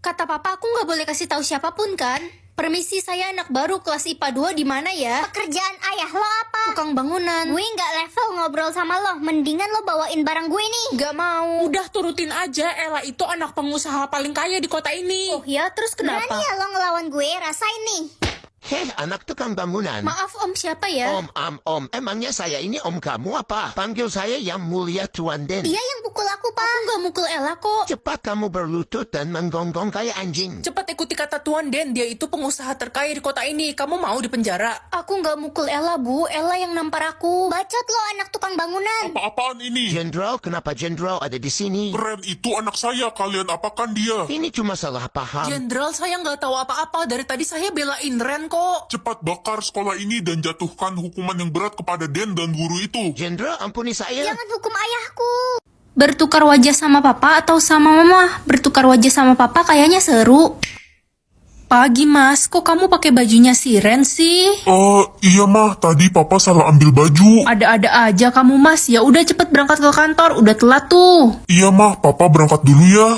Kata papa aku nggak boleh kasih tahu siapapun kan? Permisi, saya anak baru kelas IPA 2 di mana ya? Pekerjaan ayah lo apa? Tukang bangunan. Gue nggak level ngobrol sama lo. Mendingan lo bawain barang gue nih. Nggak mau. Udah turutin aja, Ella itu anak pengusaha paling kaya di kota ini. Oh ya, terus kenapa? Berani ya lo ngelawan gue? Rasain nih. Heh, anak tukang bangunan. Maaf om, siapa ya? Om, emangnya saya ini om kamu apa? Panggil saya yang mulia Tuan Den. Dia yang pukul aku, Pak. Aku nggak mukul Ella kok. Cepat kamu berlutut dan menggonggong kayak anjing. Cepat ikuti kata Tuan Den, dia itu pengusaha terkaya di kota ini. Kamu mau di penjara? Aku nggak mukul Ella, Bu. Ella yang nampar aku. Bacot lo anak tukang bangunan. Apa-apaan ini? Jenderal, kenapa Jenderal ada di sini? Ren itu anak saya, kalian apakan dia? Ini cuma salah paham. Jenderal, saya nggak tahu apa-apa. Dari tadi saya belain Ren kok. Cepat bakar sekolah ini dan jatuhkan hukuman yang berat kepada Den dan guru itu. Jenderal, ampuni saya. Jangan hukum ayahku. Bertukar wajah sama papa atau sama mama? Bertukar wajah sama papa kayaknya seru. Pagi mas, kok kamu pakai bajunya si Ren sih? Iya mah, tadi papa salah ambil baju. Ada-ada aja kamu mas. Ya udah cepet berangkat ke kantor, udah telat tuh. Iya mah, papa berangkat dulu ya.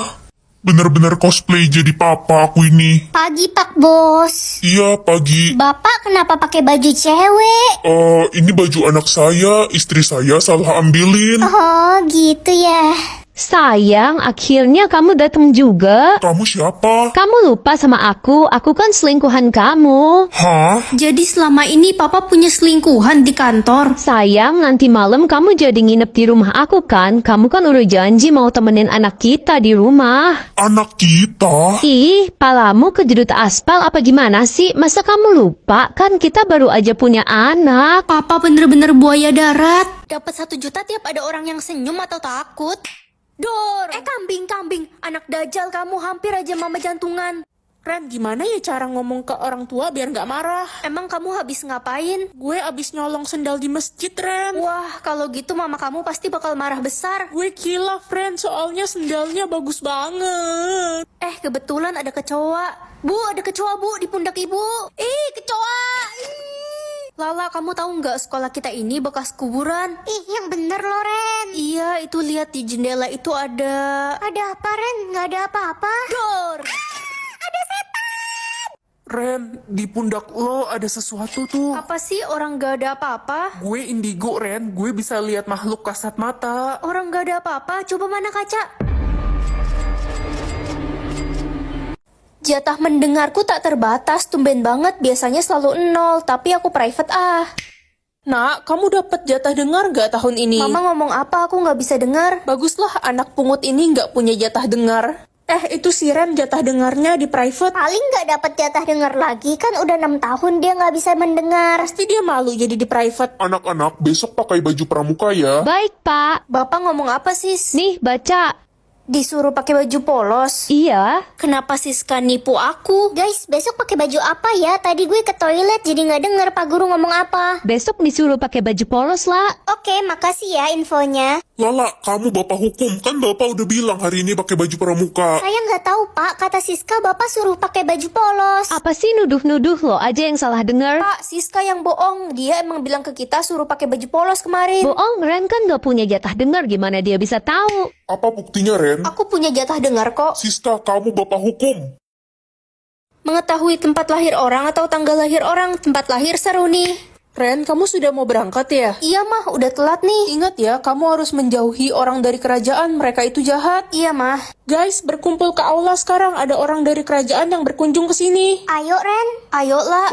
Bener-bener cosplay jadi papa aku ini. Pagi, Pak Bos. Iya, pagi. Bapak kenapa pakai baju cewek? Ini baju anak saya, istri saya salah ambilin. Oh, gitu ya. Sayang, akhirnya kamu datang juga. Kamu siapa? Kamu lupa sama aku kan selingkuhan kamu. Hah? Jadi selama ini papa punya selingkuhan di kantor. Sayang, nanti malam kamu jadi nginep di rumah aku kan? Kamu kan udah janji mau temenin anak kita di rumah. Anak kita? Ih, palamu kejedut aspal apa gimana sih? Masa kamu lupa? Kan kita baru aja punya anak. Papa bener-bener buaya darat. Dapat 1 juta tiap ada orang yang senyum atau takut. Dor! Kambing. Anak dajal kamu, hampir aja mama jantungan. Ren, gimana ya cara ngomong ke orang tua biar nggak marah? Emang kamu habis ngapain? Gue abis nyolong sendal di masjid, Ren. Wah, kalau gitu mama kamu pasti bakal marah besar. Gue kilaf, Ren, soalnya sendalnya bagus banget. Kebetulan ada kecoa. Bu, ada kecoa bu di pundak ibu. Ih, kecoa! Lala, kamu tahu nggak sekolah kita ini bekas kuburan? Ih, yang bener lo, Ren. Iya, itu lihat di jendela itu ada... Ada apa, Ren? Nggak ada apa-apa. Dor! Ren, di pundak lo ada sesuatu tuh. Apa sih orang nggak ada apa-apa? Gue indigo, Ren. Gue bisa lihat makhluk kasat mata. Orang nggak ada apa-apa, coba mana kaca? Jatah mendengarku tak terbatas, tumben banget, biasanya selalu 0, tapi aku private ah. Nak, kamu dapat jatah dengar nggak tahun ini? Mama ngomong apa, aku nggak bisa dengar. Baguslah anak pungut ini nggak punya jatah dengar. Itu si Ren jatah dengarnya di private. Paling nggak dapat jatah dengar lagi, kan udah 6 tahun dia nggak bisa mendengar. Pasti dia malu jadi di private. Anak-anak, besok pakai baju pramuka ya. Baik, Pak. Bapak ngomong apa sis? Nih, baca. Disuruh pakai baju polos. Iya. Kenapa Siska nipu aku? Guys, besok pakai baju apa ya? Tadi gue ke toilet jadi nggak denger Pak Guru ngomong apa. Besok disuruh pakai baju polos lah. Oke, makasih ya infonya. Lala, kamu bapak hukum. Kan bapak udah bilang hari ini pakai baju pramuka. Saya nggak tahu Pak, kata Siska Bapak suruh pakai baju polos. Apa sih nuduh-nuduh lo aja yang salah denger? Pak, Siska yang bohong. Dia emang bilang ke kita suruh pakai baju polos kemarin. Bohong, Ren kan gak punya jatah denger, gimana dia bisa tahu? Apa buktinya, Ren? Aku punya jatah dengar kok. Siska, kamu bapak hukum. Mengetahui tempat lahir orang atau tanggal lahir orang, tempat lahir seru nih. Ren, kamu sudah mau berangkat ya? Iya mah, udah telat nih. Ingat ya, kamu harus menjauhi orang dari kerajaan, mereka itu jahat. Iya mah. Guys, berkumpul ke aula sekarang, ada orang dari kerajaan yang berkunjung ke sini. Ayo Ren. Ayo lah.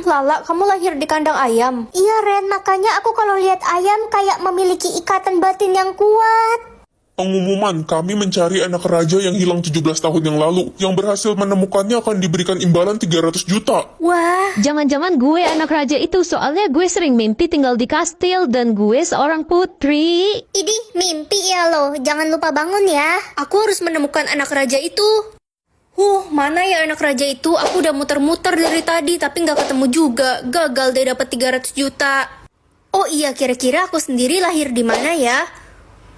Lala, kamu lahir di kandang ayam. Iya Ren, makanya aku kalau lihat ayam kayak memiliki ikatan batin yang kuat. Pengumuman, kami mencari anak raja yang hilang 17 tahun yang lalu. Yang berhasil menemukannya akan diberikan imbalan 300 juta. Wah, Jangan-jangan gue anak raja itu, soalnya gue sering mimpi tinggal di kastil dan gue seorang putri. Idih, mimpi ya lo. Jangan lupa bangun ya. aku harus menemukan anak raja itu. Mana ya anak raja itu? Aku udah muter-muter dari tadi, tapi nggak ketemu juga. Gagal deh dapat 300 juta. Oh iya, kira-kira aku sendiri lahir di mana ya?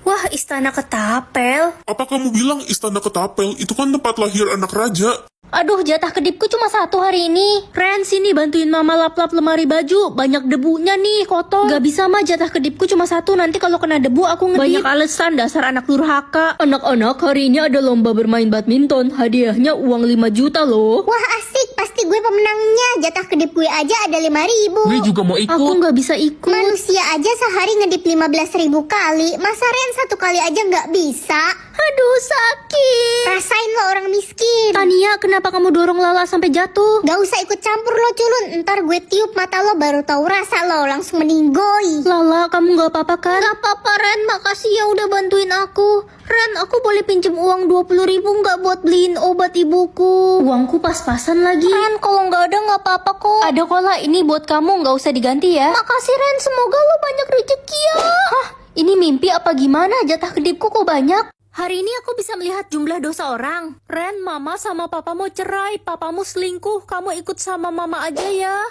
Wah, istana Ketapel. Apa kamu bilang istana Ketapel? Itu kan tempat lahir anak raja. Aduh, jatah kedipku cuma 1 hari ini. Ren, sini bantuin mama lap-lap lemari baju. Banyak debunya nih, kotor. Gak bisa mah, jatah kedipku cuma 1. Nanti kalau kena debu aku ngedip. Banyak alasan, dasar anak durhaka. Anak-anak, hari ini ada lomba bermain badminton. Hadiahnya uang 5 juta loh. Wah asik, pasti gue pemenangnya. Jatah kedip gue aja ada 5.000. Gue juga mau ikut. Aku gak bisa ikut. Manusia aja sehari ngedip 15.000 kali. Masa Ren 1 kali aja nggak bisa? Aduh, sakit. Rasain lo orang miskin. Tania, kenapa kamu dorong Lala sampai jatuh? Gak usah ikut campur lo culun. Ntar gue tiup mata lo baru tahu rasa lo langsung meninggoy. Lala, kamu gak apa-apa kan? Gak apa-apa, Ren. Makasih ya udah bantuin aku. Ren, aku boleh pinjem uang 20.000 nggak buat beliin obat ibuku? Uangku pas-pasan lagi. Ren, kalau nggak ada nggak apa-apa kok. Ada kok lah, ini buat kamu, nggak usah diganti ya. Makasih Ren, semoga lo banyak rezeki ya. Hah, ini mimpi apa gimana? Jatah kedipku kok banyak? Hari ini aku bisa melihat jumlah dosa orang. Ren, mama sama papa mau cerai. Papamu selingkuh, kamu ikut sama mama aja ya.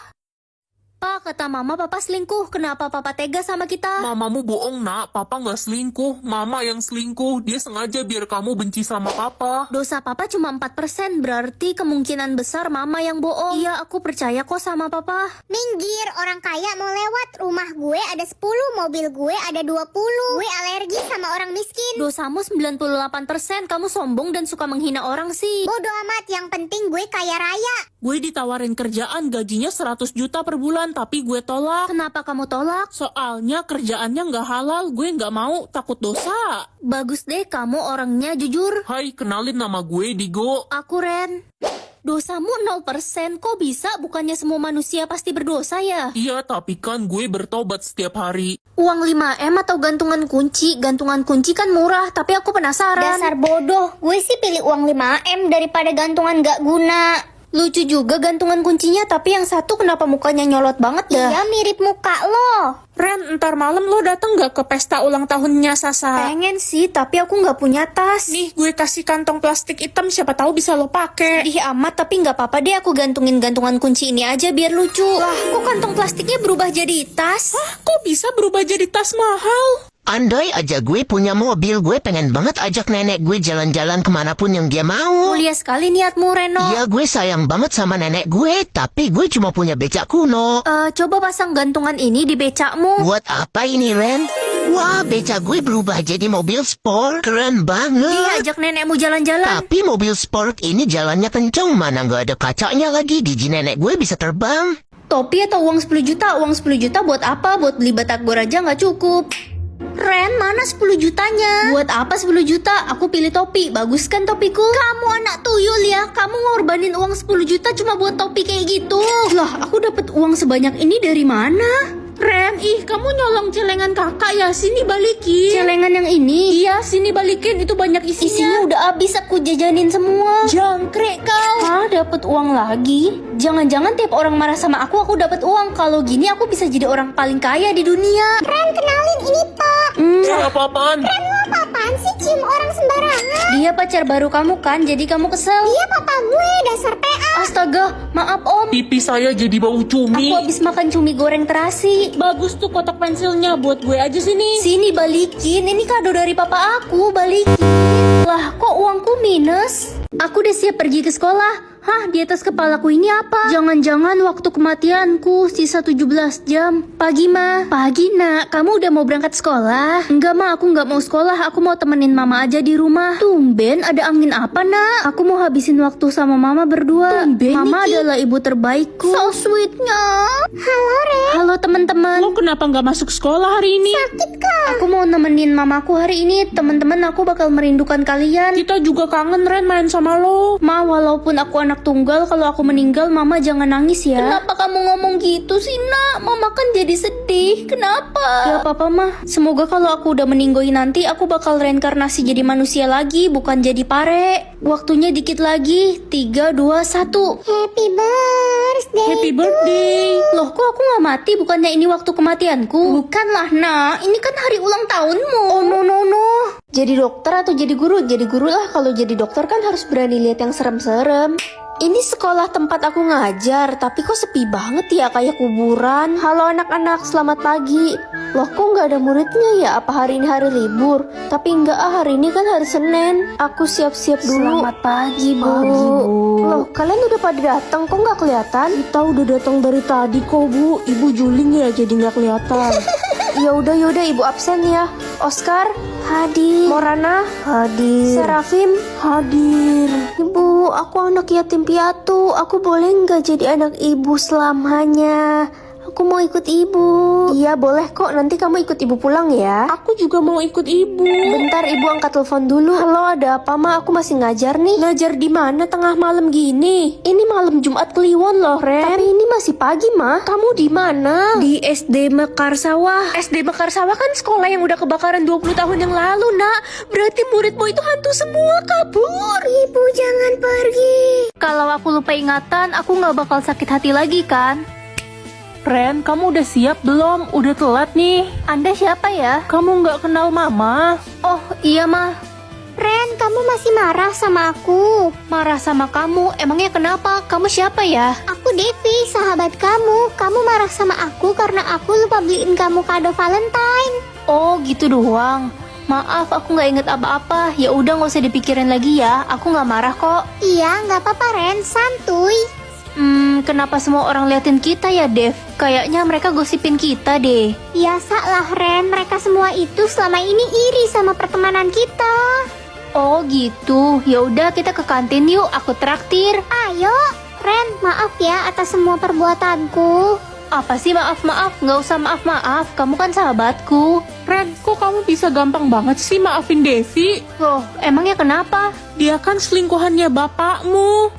Pak, kata mama papa selingkuh. Kenapa papa tega sama kita? Mamamu bohong nak, papa nggak selingkuh. Mama yang selingkuh, dia sengaja biar kamu benci sama papa. Dosa papa cuma 4%, berarti kemungkinan besar mama yang bohong. Iya, aku percaya kok sama papa. Minggir, orang kaya mau lewat. Rumah gue ada 10, mobil gue ada 20. Gue alergi sama orang miskin. Dosamu 98%, kamu sombong dan suka menghina orang sih. Bodoh amat, yang penting gue kaya raya. Gue ditawarin kerjaan gajinya 100 juta per bulan, tapi gue tolak. Kenapa kamu tolak? Soalnya kerjaannya nggak halal, gue nggak mau, takut dosa. Bagus deh, kamu orangnya jujur. Hai, kenalin nama gue Digo. Aku Ren. Dosamu 0%, kok bisa? Bukannya semua manusia pasti berdosa ya? Iya, tapi kan gue bertobat setiap hari. Uang 5M atau gantungan kunci? Gantungan kunci kan murah, tapi aku penasaran. Dasar bodoh, gue sih pilih uang 5M daripada gantungan gak guna. Lucu juga gantungan kuncinya, tapi yang satu kenapa mukanya nyolot banget dah? Iya, mirip muka lo. Ren, ntar malam lo dateng nggak ke pesta ulang tahunnya Sasa? Pengen sih, tapi aku nggak punya tas. Nih, gue kasih kantong plastik hitam, siapa tahu bisa lo pakai. Sedih amat, tapi nggak apa-apa deh, aku gantungin gantungan kunci ini aja biar lucu. Lah, kok kantong plastiknya berubah jadi tas? Hah, kok bisa berubah jadi tas mahal? Andai aja gue punya mobil, gue pengen banget ajak nenek gue jalan-jalan kemanapun yang dia mau. Mulia sekali niatmu, Reno. Iya, gue sayang banget sama nenek gue, tapi gue cuma punya becak kuno. Coba pasang gantungan ini di becakmu. Buat apa ini, Ren? Wah, becak gue berubah jadi mobil sport. Keren banget. Iya, ajak nenekmu jalan-jalan. Tapi mobil sport ini jalannya kenceng, mana nggak ada kacanya lagi. Biji nenek gue bisa terbang. Topi atau uang 10 juta? Uang 10 juta buat apa? Buat beli batagor aja nggak cukup. Ren, mana 10 jutanya? Buat apa 10 juta? Aku pilih topi. Bagus kan topiku? Kamu anak tuyul ya. Kamu ngorbanin uang 10 juta cuma buat topi kayak gitu. Lah, aku dapat uang sebanyak ini dari mana? Ren, kamu nyolong celengan kakak ya, sini balikin. Celengan yang ini? Iya, sini balikin, itu banyak isinya. Isinya udah habis, aku jajanin semua. Jangkrik kau. Hah, dapat uang lagi? Jangan-jangan tiap orang marah sama aku dapat uang. Kalau gini aku bisa jadi orang paling kaya di dunia. Ren, kenalin ini Pak. Apa-apaan? Ren, lo apaan sih cium orang sembarangan? Dia pacar baru kamu kan, jadi kamu kesel. Iya papa gue, dasar PA. Astaga, maaf om. Pipi saya jadi bau cumi. Aku habis makan cumi goreng terasi. Bagus tuh kotak pensilnya, buat gue aja sini. Sini balikin, ini kado dari papa aku, balikin. Lah, kok uangku minus? Aku udah siap pergi ke sekolah. Hah, di atas kepalaku ini apa? Jangan-jangan waktu kematianku sisa 17 jam. Pagi, Ma. Pagi, Nak. Kamu udah mau berangkat sekolah? Enggak, Ma. Aku nggak mau sekolah. Aku mau temenin Mama aja di rumah. Tumben, ada angin apa, Nak? Aku mau habisin waktu sama Mama berdua. Tumben, Mama adalah ibu terbaikku. So sweetnya. Halo Ren. Halo, teman-teman. Lo kenapa nggak masuk sekolah hari ini? Sakit kak. Aku mau nemenin mamaku hari ini. Teman-teman, aku bakal merindukan kalian. Kita juga kangen, Ren, main sama lo. Ma, walaupun aku anak tunggal, kalau aku meninggal, Mama jangan nangis ya. Kenapa kamu ngomong gitu sih, Nak? Mama kan jadi sedih. Kenapa? Gak apa-apa, Ma. Semoga kalau aku udah meninggoy nanti, aku bakal reinkarnasi jadi manusia lagi, bukan jadi pare. Waktunya dikit lagi. 3, 2, 1. Happy birthday. Happy birthday. Loh, kok aku gak mati? Bukannya ini waktu kematianku? Bukanlah, Nak. Ini kan hari ulang tahunmu. Oh, no. Jadi dokter atau jadi guru? Jadi guru lah. Kalau jadi dokter kan harus berani lihat yang serem-serem. Ini sekolah tempat aku ngajar, tapi kok sepi banget ya, kayak kuburan. Halo anak-anak, selamat pagi. Loh, kok nggak ada muridnya ya? Apa hari ini hari libur? Tapi enggak, hari ini kan hari Senin. Aku siap-siap dulu. Selamat pagi, Bu. Loh, kalian udah pada datang, kok nggak kelihatan? Kita udah datang dari tadi kok, Bu. Ibu juling ya, jadi nggak kelihatan. Yaudah, ibu absen ya. Oscar, hadir. Morana, hadir. Serafim, hadir. Ibu, aku anak yatim piatu. Aku boleh nggak jadi anak ibu selamanya? Aku mau ikut ibu. Iya, boleh kok. Nanti kamu ikut ibu pulang ya. Aku juga mau ikut ibu. Bentar, ibu angkat telepon dulu. Halo, ada apa, Ma? Aku masih ngajar nih. Ngajar di mana tengah malam gini? Ini malam Jumat Kliwon loh, Ren. Tapi ini masih pagi, Ma. Kamu di mana? Di SD Mekarsawah. SD Mekarsawah kan sekolah yang udah kebakaran 20 tahun yang lalu, Nak. Berarti muridmu itu hantu semua kabur. Ibu jangan pergi. Kalau aku lupa ingatan, aku nggak bakal sakit hati lagi kan? Ren, kamu udah siap belum? Udah telat nih. Anda siapa ya? Kamu nggak kenal Mama? Oh, iya, Ma. Ren, kamu masih marah sama aku? Marah sama kamu? Emangnya kenapa? Kamu siapa ya? Aku Devi, sahabat kamu. Kamu marah sama aku karena aku lupa beliin kamu kado Valentine. Oh, gitu doang. Maaf, aku nggak inget apa-apa. Ya udah, nggak usah dipikirin lagi ya. Aku nggak marah kok. Iya, nggak apa-apa Ren, santuy. Kenapa semua orang liatin kita ya, Dev? Kayaknya mereka gosipin kita deh. Biasalah Ren, mereka semua itu selama ini iri sama pertemanan kita. Oh gitu. Ya udah, kita ke kantin yuk. Aku traktir. Ayo, Ren, maaf ya atas semua perbuatanku. Apa sih maaf-maaf? Nggak usah maaf-maaf. Kamu kan sahabatku. Ren, kok kamu bisa gampang banget sih maafin Devi? Loh, emangnya kenapa? Dia kan selingkuhannya bapakmu.